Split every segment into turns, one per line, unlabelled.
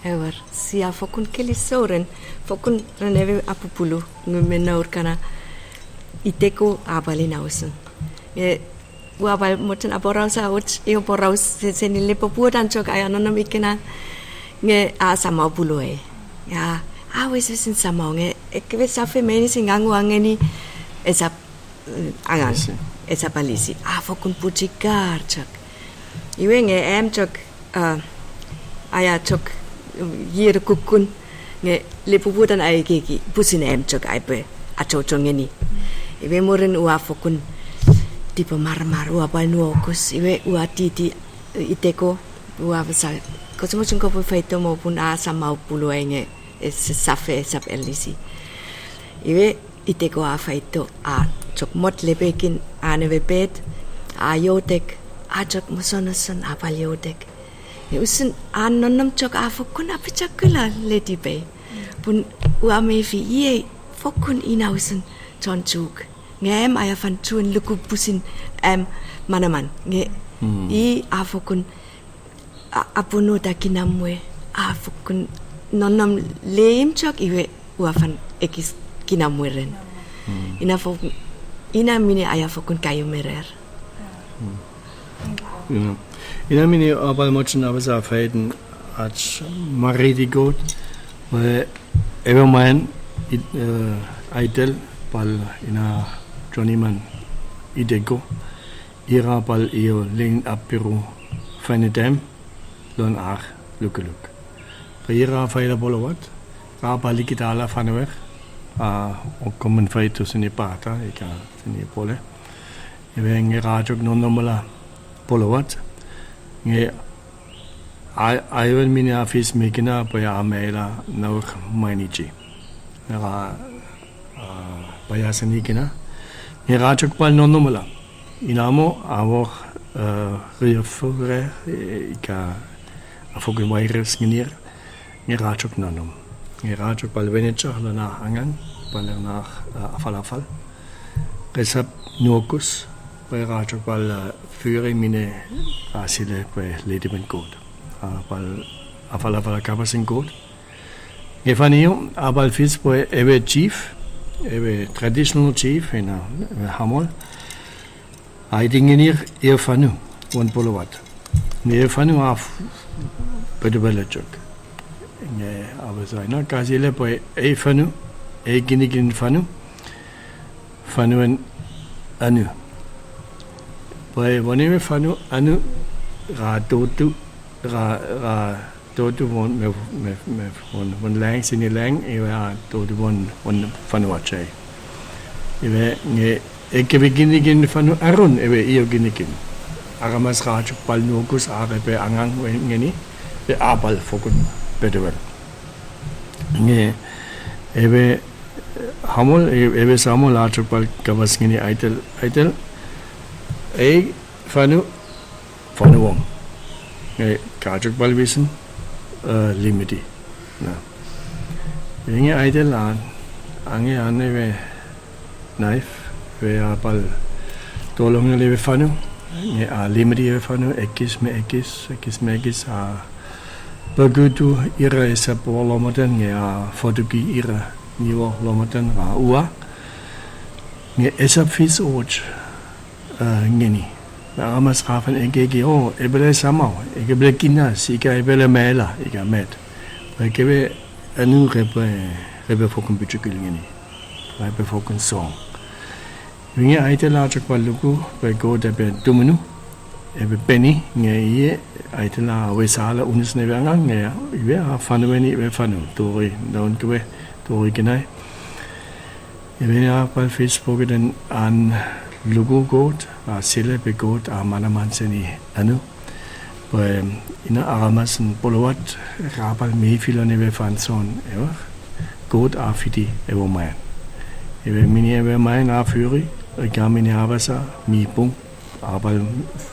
Ewer, sia fokun kelisoren, fokun reneve apupulu, ngumena urkana iteko abalinausen. Wabal moten aborausa ouch, io boraus se ni lepo puodan chok ayanonam ikena nge sama buloe. Ya, awes sin sama nge ekwe safe meni singangu angeni esa angang esa palisi. Fokun puchikar chok. Iwe nge chok aya chok yir kukun nge lepo puodan ay kiki pusin chok aype achochongeni. Iwe moren fokun tipo mar ua nuokus iwe ua titi iteko ua sa kosumo chunko pu feito mo pun sama pulo enge safe sap elisi iwe iteko feito chok mot lebekin neve bet yotek chok musonoson yotek usin nonnom chok fokun apichakula letipe pun ua mefi ie fokun inausen chonchuk ngem aya fan chun luku pusin manaman nge I afokun apuno takinamwe afokun nonam leim chok iwe uafan ekis kinamweren ina mini aya fokun kayo merer
ina mini abal mochen abasa faden ach maridi got ever mein aitel pal ina Johnnyman idego ira pal io ling apiru fanedem lon lukuluk ira faida bolowat pal kitala fanwer o kommen faito sini pata ika sini pole eve ngira jog non normala bolowat nge ayon mini afis mekina pa ya mela no maniji ngira bayasani kina Ngerachok pal nonomala. Inamo awor riefure ika afokin virus ngenir ngerachok nonom. Ngerachok pal venecha lana angan pal na afal. Resap nuokus ngerachok pal fyre mine asile pe ledimen god. Pal afal kapasin god. Ngefanio abal fis pe eve chief traditional chief in Hamol. I think in here Irfanu, one polowat. Near Fanu of Pedabellachuk. I was not Kazile by a Fanu, a Guinigin Fanu, Fanu and Anu. By one Fanu, Anu, Ra Dotu, Ra. Dotu one lang sini lang iwa dotu one fanu achai iwe nge ekebeginikin fanu arun iwe iyo ginikin agamas rachuk pal nukus pe angang ngeni be abal fokun bedewel nge iwe hamol iwe samol rachuk pal kawas ngeni aitel fanu wong nge rachuk pal wissen limiti na inge aitel ange we knife we apal tolong le fanu nge limiti we fanu ekis begitu ira sepol lomoten nge fotoki ira niwo lomoten ua nge esap fis och ngeni amas rafen engege ebele samau ebele kinas ika ebele mela ika met ekebe anu rebe fokun bichukilingeni rebe fokun song winge aitela chakwaluku be go de be dumunu ebe beni nge ye aitela wesala unisne bangang nge ibe fanueni be fanu tori don kebe tori kenai ebe ya pa Facebook den an lugu got sele be got manaman seni anu bei ina aramasen polowat rabal me filone be fanson got afidi evo mai ebe mini ebe mai na füri gamini habasa mi pung abal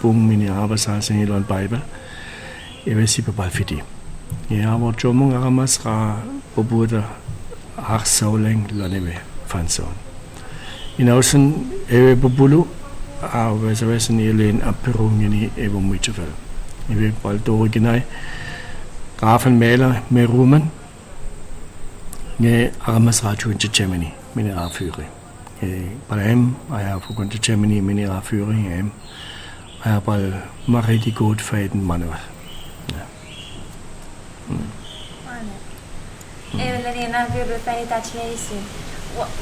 pung mini habasa seni lon bible ebe si bal fidi ja aber jomong aramas ra bobuda ach sauleng lonebe fanson inausen ebe bubulu wesen elen aperungeni ebo muchevel ebe bal doriginai Rafen Mäler Merumen. Nge Aramas Raju in Germany, Mineralführer. Balem, aya fukun Germany Mineralführer, aya bal mariti gut feiden Manuel.
Evelina viu penita chesi.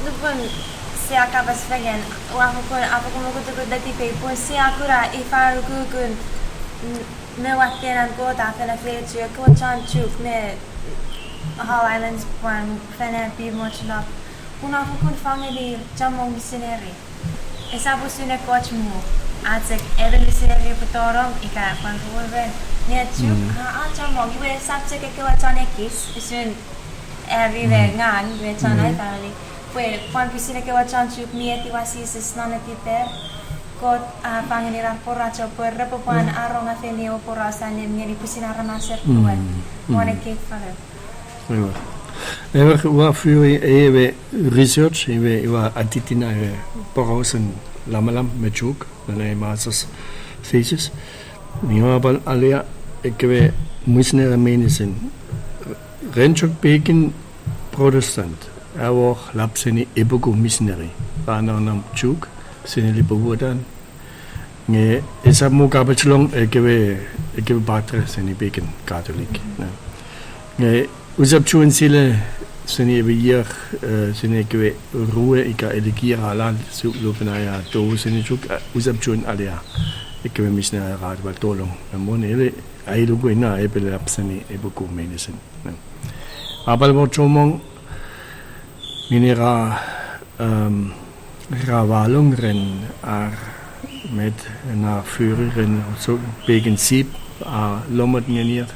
Dupun se acaba sfegen. O afukun mukutu dati pe pun se akura ifaru gugun me watenan gota fena flechu ko chanchuk me Hall Islands pun fena pi mochna. Kun afukun family jamong sineri. Esa busune kochmu. Atsek every sineri putorong ika pan ruven. Ne chuk ha jamong we sabche ke wa chanekis isun everywhere ngan we chanai family. We pan pisine ke wa chanchuk mieti wasis snanati ter. Kot pangenira poracho per repopan arong afeni o porasan ni pisina ranaser tuan. Mone ke fare.
We voor ewe research, we atitina pausen lamalam met joke, dan masters thesis. We hebben alea ik we missionary medicine. Renchok beken protestant. Er lapseni ebogo missionary. Bananam joke, seni lipovudan. Ne esa mo kapachlong ik we batre seni beken katholiek. Ne Usab chuan sile seni hier seni kwe ruhe ika elegier halal su lopenaya to seni chuk usab chuan alia ikwe misna rat wal tolong namon ele ai lu buena ebel apsani ebuku medicine abal mo chomong minera ravalung ren ar met na führerin so wegen sieb lomot ngeniert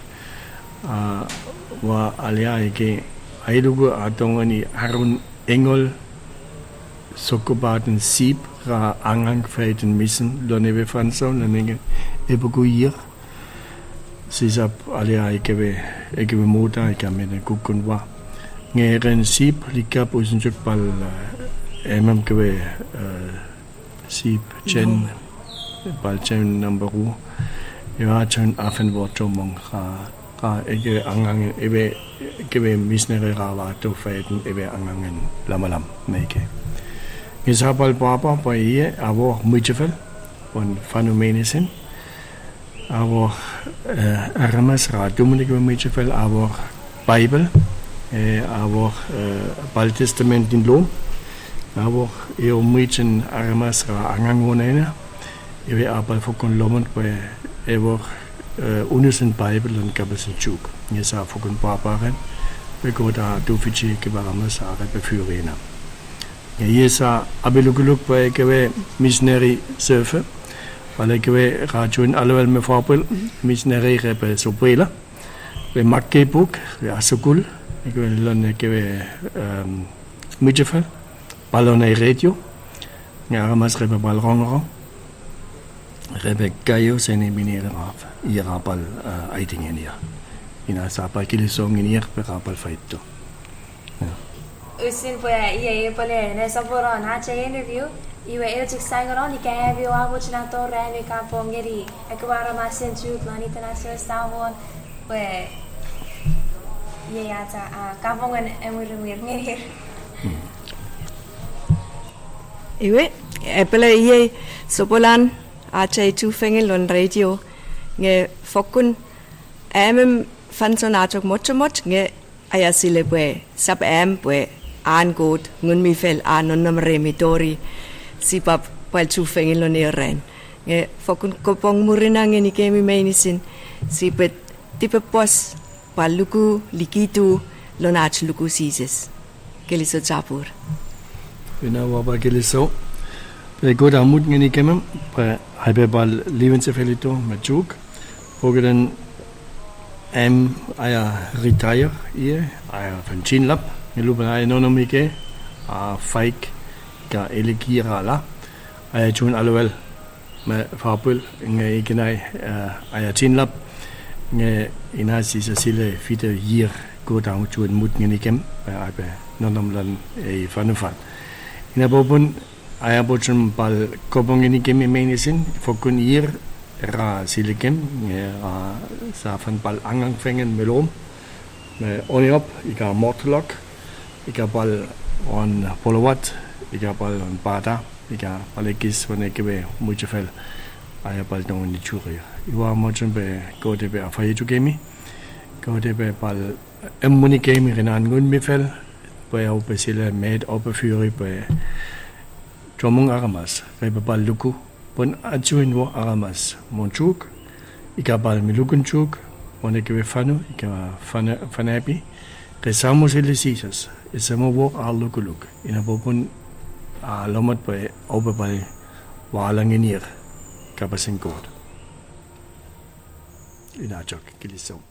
wa alia ike ailugu atongani Harun Engel sokobaten sieb ra angang feiten missen loneve fanso lanenge ebugu hier sisap alia ike mota ike med kukun wa ngeren sieb likap usenjuk pal emam kwe sieb chen pal chen numberu ja chen afen wortomong ege angang ebe misnere rawa to feiten ebe angangen lamalam meke isabal papa bei avo muchefel und phänomene avo aramas ra dominik muchefel avo bible avo bal testament in lom avo eo muchen aramas ra angangone ebe abal fokon lomont bei evo Unisen Bible und Gabessen Chuk. Yesa Fokun Barbaren, Begoda Dufici Gebaramas Are Befürena. Yesa Abeluguluk bei Gewe Missionary Surfe, weil Gewe Rajun Alwel me Fabel, Missionary Rebe Sobrela, bei Mackebuk, bei Asogul, Gewe Lone Gewe Midgefel, Ballone Radio, Yaramas Rebe Balrongro. Rebe Gayo sene minere raf irabal aitingen hier ina sapa kilisong in hier berabal faito
Usin po ye pole ne saboro na che interview iwe elchik sangaron ni kavi wa wuchna to rani ka pongeri ekwara masen chu plani tana so stavon we ye ya ta ka pongen emur ngir
Iwe epele ye sopolan Acai tu fengel on radio nge fokun fansonatok mochomot nge ayasile bwe sab bwe an god ngun mi fel anon remitori sipap pal tu fengel on ren nge fokun kopong murina nge ni kemi meinisin sipet tipe pos paluku likitu lonach luku sises keliso chapur
Bina waba keliso Bei God amut ngeni kemem bei halbe bal lebensefelito mit juk pogeden aya retire aya von chinlap ngeluben aya nonomike fake ka elegira la aya chun alwel me fabel nge ignai aya chinlap nge inasi sile fite hier God amut chun mut ngeni kem bei halbe nonomlan fanufan ina bobun Aya bocem bal kopong ini kemi menisin fokun hier Era siliken, era sa fan bal angangfängen melom. Med oniop, ika mortlok, ika bal on polowat, ika bal on bata, ika bal ekis van ekebe muchefel. Aya bal non ni churi. Iwa mochen be go de be afayitu gemi. Go de be bal emmuni gemi renan gun mifel. Be au be sile med op fyri be Jomung aramas, be bal luku. Bon ajuin wo aramas monchuk, ika bal milukunchuk, one ke fanu, ika fanapi, resamos elisisas, isamo wo alukuluk, ina bopun a lomat pe obabal walanginir, kapasin god. Ina chok kilisom.